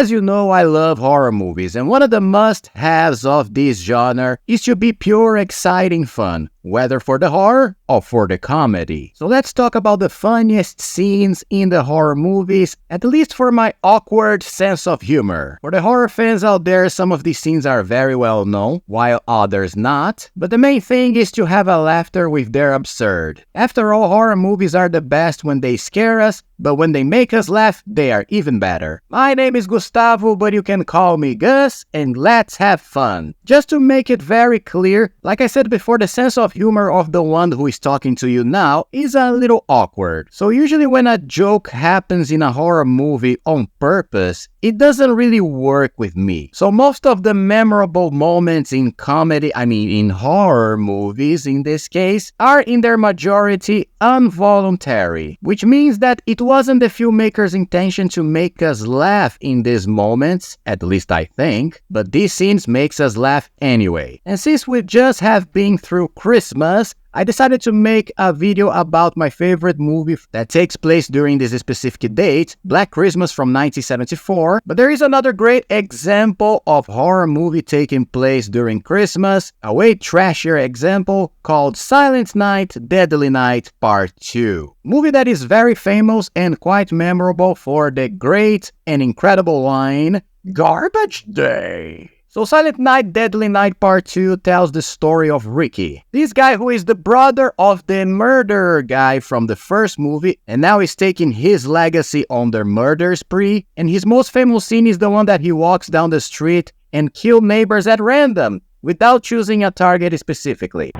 As you know, I love horror movies, and one of the must-haves of this genre is to be pure exciting fun, whether for the horror or for the comedy. So let's talk about the funniest scenes in the horror movies, at least for my awkward sense of humor. For the horror fans out there, some of these scenes are very well known, while others not, but the main thing is to have a laughter with their absurd. After all, horror movies are the best when they scare us, but when they make us laugh, they are even better. My name is Gustavo, but you can call me Gus, and let's have fun. Just to make it very clear, like I said before, the sense of humor of the one who is talking to you now is a little awkward. So usually when a joke happens in a horror movie on purpose, it doesn't really work with me. So most of the memorable moments in comedy, in horror movies in this case, are in their majority involuntary, which means that it wasn't the filmmaker's intention to make us laugh in these moments, at least I think, but these scenes makes us laugh anyway. And since we just have been through Christmas, I decided to make a video about my favorite movie that takes place during this specific date, Black Christmas from 1974. But there is another great example of horror movie taking place during Christmas, a way trashier example called Silent Night, Deadly Night Part 2. Movie that is very famous and quite memorable for the great and incredible line, Garbage Day. So Silent Night, Deadly Night Part 2 tells the story of Ricky. This guy who is the brother of the murderer guy from the first movie and now is taking his legacy on the murder spree. And his most famous scene is the one that he walks down the street and kills neighbors at random without choosing a target specifically.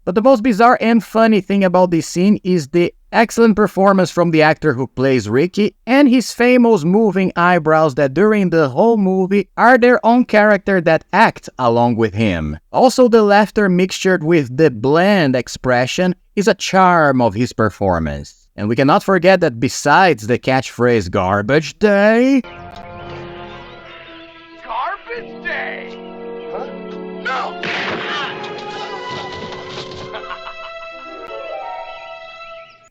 But the most bizarre and funny thing about this scene is the excellent performance from the actor who plays Ricky and his famous moving eyebrows that during the whole movie are their own character that act along with him. Also, the laughter mixtured with the bland expression is a charm of his performance. And we cannot forget that besides the catchphrase Garbage Day... Garbage Day! Huh? No!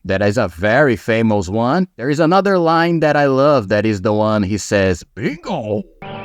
That is a very famous one. There is another line that I love, that is the one he says, Bingo! Bingo!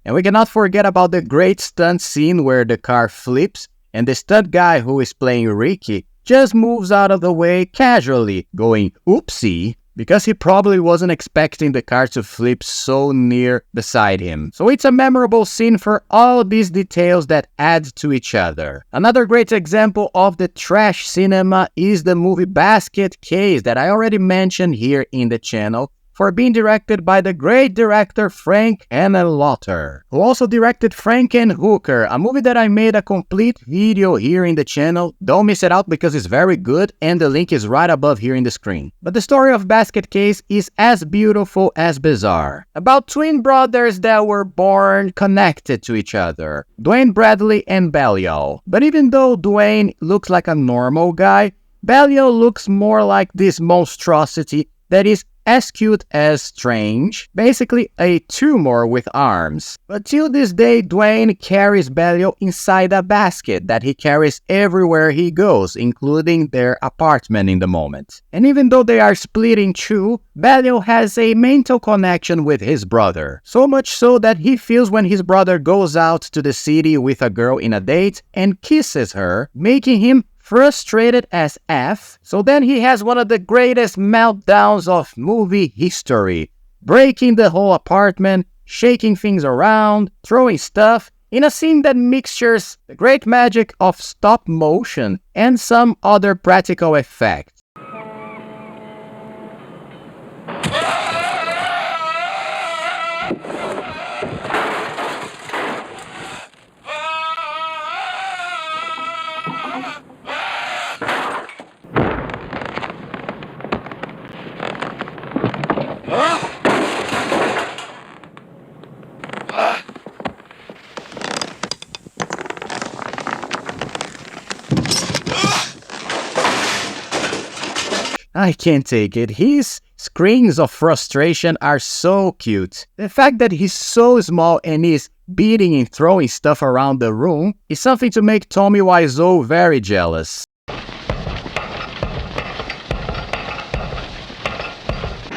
And we cannot forget about the great stunt scene where the car flips and the stunt guy who is playing Ricky just moves out of the way casually, going oopsie, because he probably wasn't expecting the car to flip so near beside him. So it's a memorable scene for all these details that add to each other. Another great example of the trash cinema is the movie Basket Case that I already mentioned here in the channel, for being directed by the great director Frank Henenlotter, who also directed Frankenhooker, a movie that I made a complete video here in the channel. Don't miss it out because it's very good and the link is right above here in the screen. But the story of Basket Case is as beautiful as bizarre. About twin brothers that were born connected to each other, Dwayne Bradley and Belial. But even though Dwayne looks like a normal guy, Belial looks more like this monstrosity that is as cute as strange, basically a tumor with arms. But till this day, Dwayne carries Belial inside a basket that he carries everywhere he goes, including their apartment in the moment. And even though they are split in two, Belial has a mental connection with his brother. So much so that he feels when his brother goes out to the city with a girl in a date and kisses her, making him frustrated as F. So then he has one of the greatest meltdowns of movie history, breaking the whole apartment, shaking things around, throwing stuff, in a scene that mixtures the great magic of stop motion and some other practical effects. I can't take it. His screams of frustration are so cute. The fact that he's so small and is beating and throwing stuff around the room is something to make Tommy Wiseau very jealous.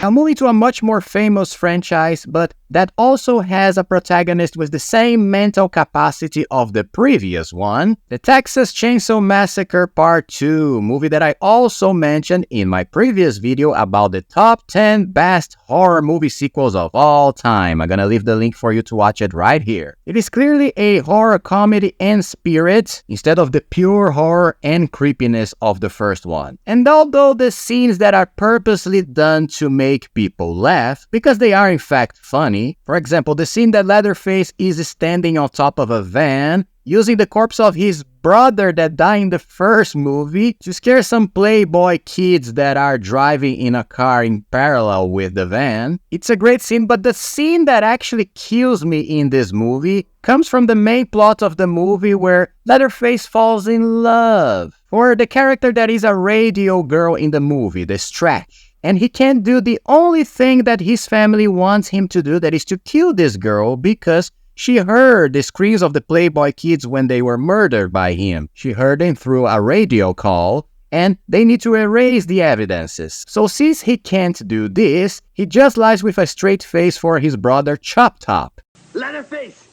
Now moving to a much more famous franchise, but that also has a protagonist with the same mental capacity of the previous one, the Texas Chainsaw Massacre Part 2, movie that I also mentioned in my previous video about the top 10 best horror movie sequels of all time. I'm gonna leave the link for you to watch it right here. It is clearly a horror comedy in spirit, instead of the pure horror and creepiness of the first one. And although the scenes that are purposely done to make people laugh, because they are in fact funny, for example, the scene that Leatherface is standing on top of a van, using the corpse of his brother that died in the first movie to scare some playboy kids that are driving in a car in parallel with the van. It's a great scene, but the scene that actually kills me in this movie comes from the main plot of the movie where Leatherface falls in love for the character that is a radio girl in the movie, the Stretch. And he can't do the only thing that his family wants him to do, that is to kill this girl, because she heard the screams of the Playboy kids when they were murdered by him. She heard them through a radio call, and they need to erase the evidences. So since he can't do this, he just lies with a straight face for his brother Chop Top. Leatherface!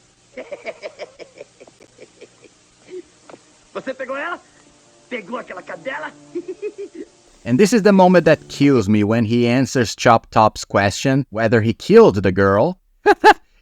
Você pegou ela? Pegou aquela cadela? And this is the moment that kills me when he answers Chop Top's question whether he killed the girl.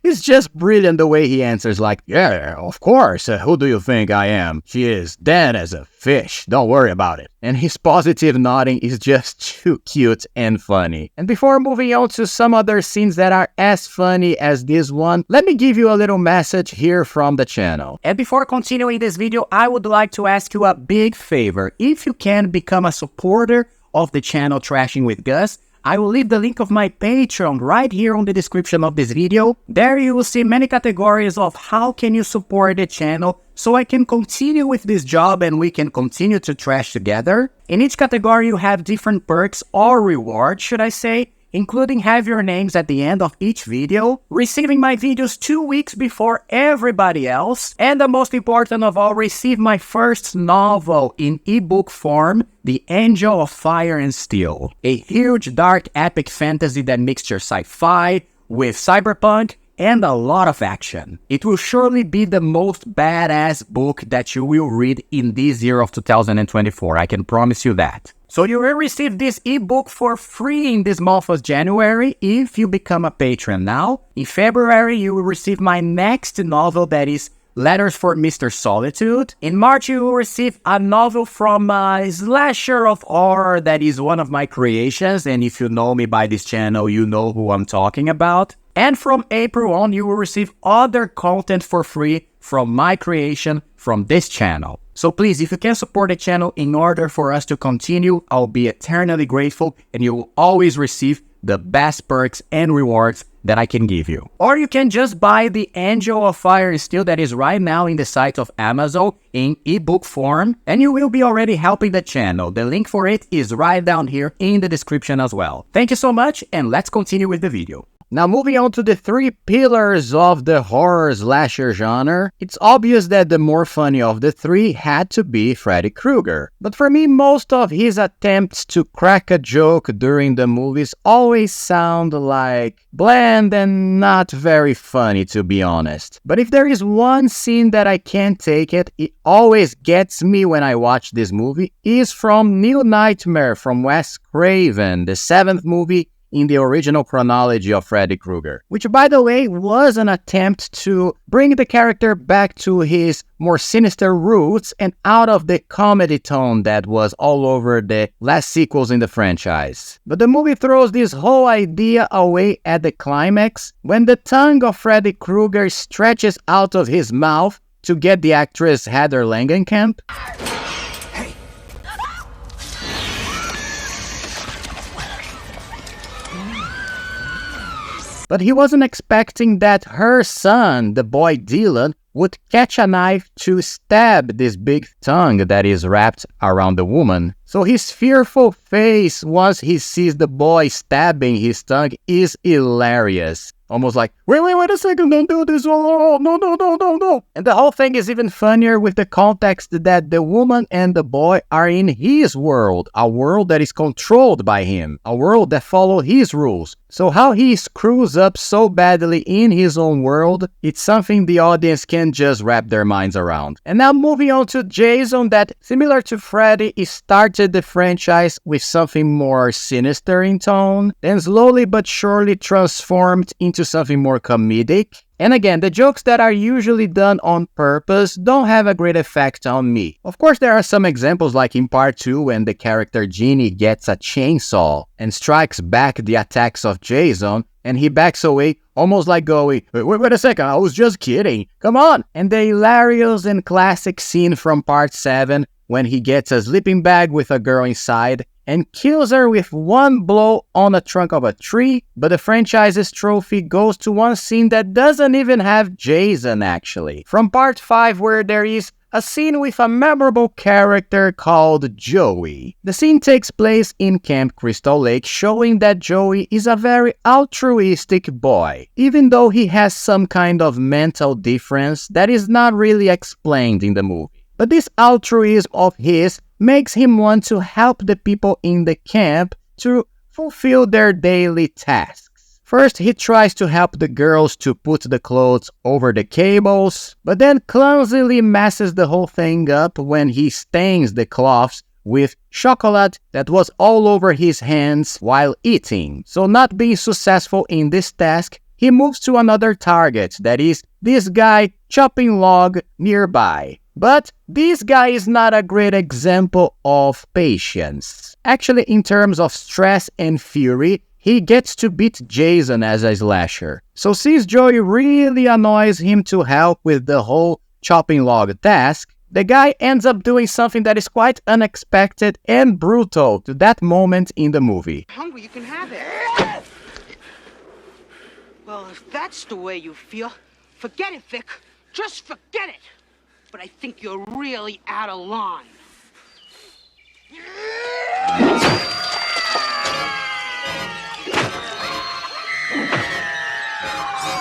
It's just brilliant the way he answers, like, yeah, of course, who do you think I am? She is dead as a fish, don't worry about it. And his positive nodding is just too cute and funny. And before moving on to some other scenes that are as funny as this one, let me give you a little message here from the channel. And before continuing this video, I would like to ask you a big favor. If you can become a supporter of the channel Trashing with Gus, I will leave the link of my Patreon right here on the description of this video. There you will see many categories of how can you support the channel so I can continue with this job and we can continue to trash together. In each category you have different perks or rewards, should I say, including have your names at the end of each video, receiving my videos 2 weeks before everybody else, and the most important of all, receive my first novel in ebook form, The Angel of Fire and Steel, a huge dark epic fantasy that mixtures sci-fi with cyberpunk and a lot of action. It will surely be the most badass book that you will read in this year of 2024, I can promise you that. So you will receive this ebook for free in this month of January if you become a patron now. In February, you will receive my next novel, that is Letters for Mr. Solitude. In March, you will receive a novel from a slasher of horror that is one of my creations, and if you know me by this channel, you know who I'm talking about. And from April on, you will receive other content for free from my creation from this channel. So please, if you can support the channel in order for us to continue, I'll be eternally grateful, and you will always receive the best perks and rewards that I can give you. Or you can just buy The Angel of Fire and Steel that is right now in the site of Amazon in ebook form, and you will be already helping the channel. The link for it is right down here in the description as well. Thank you so much, and let's continue with the video. Now moving on to the 3 pillars of the horror slasher genre, it's obvious that the more funny of the 3 had to be Freddy Krueger. But for me, most of his attempts to crack a joke during the movies always sound like bland and not very funny, to be honest. But if there is one scene that I can't take it always gets me when I watch this movie, is from New Nightmare from Wes Craven, the 7th movie in the original chronology of Freddy Krueger, which, by the way, was an attempt to bring the character back to his more sinister roots and out of the comedy tone that was all over the last sequels in the franchise. But the movie throws this whole idea away at the climax when the tongue of Freddy Krueger stretches out of his mouth to get the actress Heather Langenkamp. But he wasn't expecting that her son, the boy Dylan, would catch a knife to stab this big tongue that is wrapped around the woman. So his fearful face once he sees the boy stabbing his tongue is hilarious. Almost like, wait a second, don't do this, oh, no. And the whole thing is even funnier with the context that the woman and the boy are in his world, a world that is controlled by him, a world that follows his rules. So how he screws up so badly in his own world, it's something the audience can just wrap their minds around. And now moving on to Jason, that, similar to Freddy, he started the franchise with something more sinister in tone, then slowly but surely transformed into something more comedic. And again, the jokes that are usually done on purpose don't have a great effect on me. Of course, there are some examples like in part 2 when the character Ginny gets a chainsaw and strikes back the attacks of Jason, and he backs away almost like going, wait a second, I was just kidding, come on! And the hilarious and classic scene from part 7 when he gets a sleeping bag with a girl inside and kills her with one blow on the trunk of a tree, but the franchise's trophy goes to one scene that doesn't even have Jason actually. From part 5 where there is a scene with a memorable character called Joey. The scene takes place in Camp Crystal Lake, showing that Joey is a very altruistic boy, even though he has some kind of mental difference that is not really explained in the movie. But this altruism of his makes him want to help the people in the camp to fulfill their daily tasks. First, he tries to help the girls to put the clothes over the cables, but then clumsily messes the whole thing up when he stains the cloths with chocolate that was all over his hands while eating. So not being successful in this task, he moves to another target, that is, this guy chopping log nearby. But this guy is not a great example of patience. Actually, in terms of stress and fury, he gets to beat Jason as a slasher. So since Joey really annoys him to help with the whole chopping log task, the guy ends up doing something that is quite unexpected and brutal to that moment in the movie. Hungry, you can have it. Well, if that's the way you feel, forget it, Vic. Just forget it. But I think you're really out of line.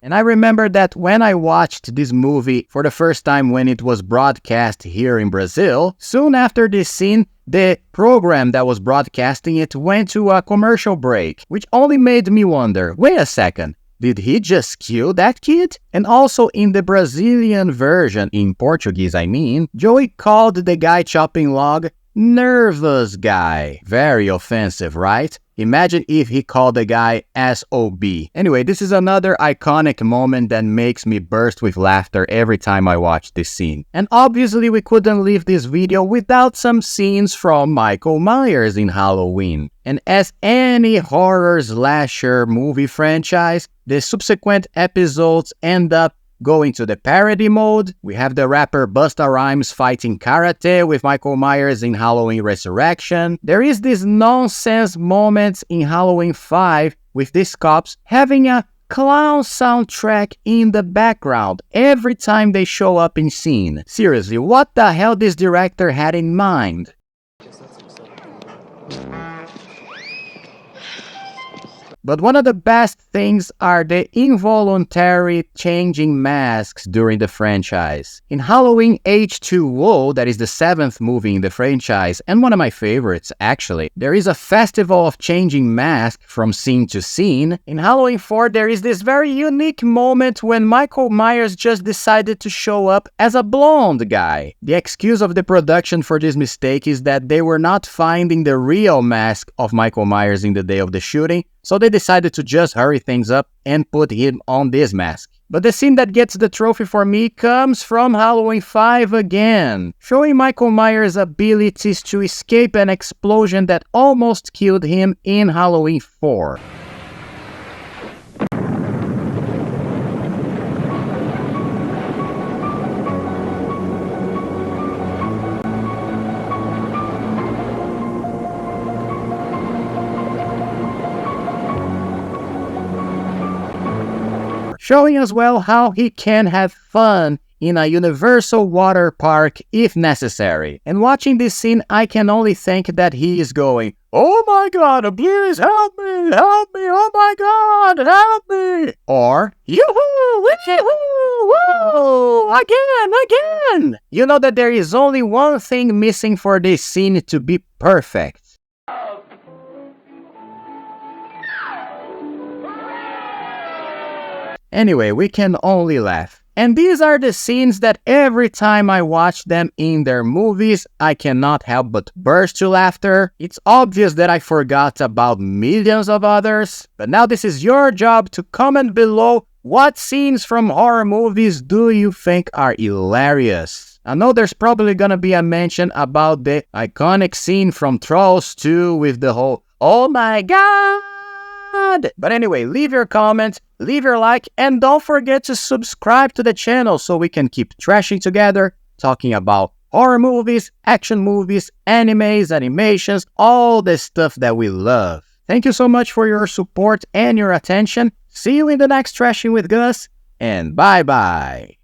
And I remember that when I watched this movie for the first time when it was broadcast here in Brazil, soon after this scene, the program that was broadcasting it went to a commercial break, which only made me wonder, wait a second, did he just kill that kid? And also in the Brazilian version, in Portuguese I mean, Joey called the guy chopping log nervous guy. Very offensive, right? Imagine if he called the guy SOB. Anyway, this is another iconic moment that makes me burst with laughter every time I watch this scene. And obviously we couldn't leave this video without some scenes from Michael Myers in Halloween. And as any horror slasher movie franchise, the subsequent episodes end up going to the parody mode. We have the rapper Busta Rhymes fighting karate with Michael Myers in Halloween Resurrection. There is this nonsense moment in Halloween 5 with these cops having a clown soundtrack in the background every time they show up in scene. Seriously, what the hell this director had in mind? But one of the best things are the involuntary changing masks during the franchise. In Halloween H2O, that is the 7th movie in the franchise, and one of my favorites actually, there is a festival of changing masks from scene to scene. In Halloween 4, there is this very unique moment when Michael Myers just decided to show up as a blonde guy. The excuse of the production for this mistake is that they were not finding the real mask of Michael Myers in the day of the shooting, so they decided to just hurry things up and put him on this mask. But the scene that gets the trophy for me comes from Halloween 5 again, showing Michael Myers' abilities to escape an explosion that almost killed him in Halloween 4. Showing as well how he can have fun in a Universal water park if necessary. And watching this scene, I can only think that he is going, "Oh my god, please help me, oh my god, help me!" Or, "Yoo-hoo, wee-hoo, whoa, again!" You know that there is only one thing missing for this scene to be perfect. Anyway, we can only laugh. And these are the scenes that every time I watch them in their movies, I cannot help but burst to laughter. It's obvious that I forgot about millions of others, but now this is your job to comment below what scenes from horror movies do you think are hilarious. I know there's probably gonna be a mention about the iconic scene from Trolls 2 with the whole, "Oh my god!" But anyway, leave your comment, leave your like, and don't forget to subscribe to the channel so we can keep trashing together, talking about horror movies, action movies, animes, animations, all the stuff that we love. Thank you so much for your support and your attention. See you in the next Trashing with Gus, and bye-bye.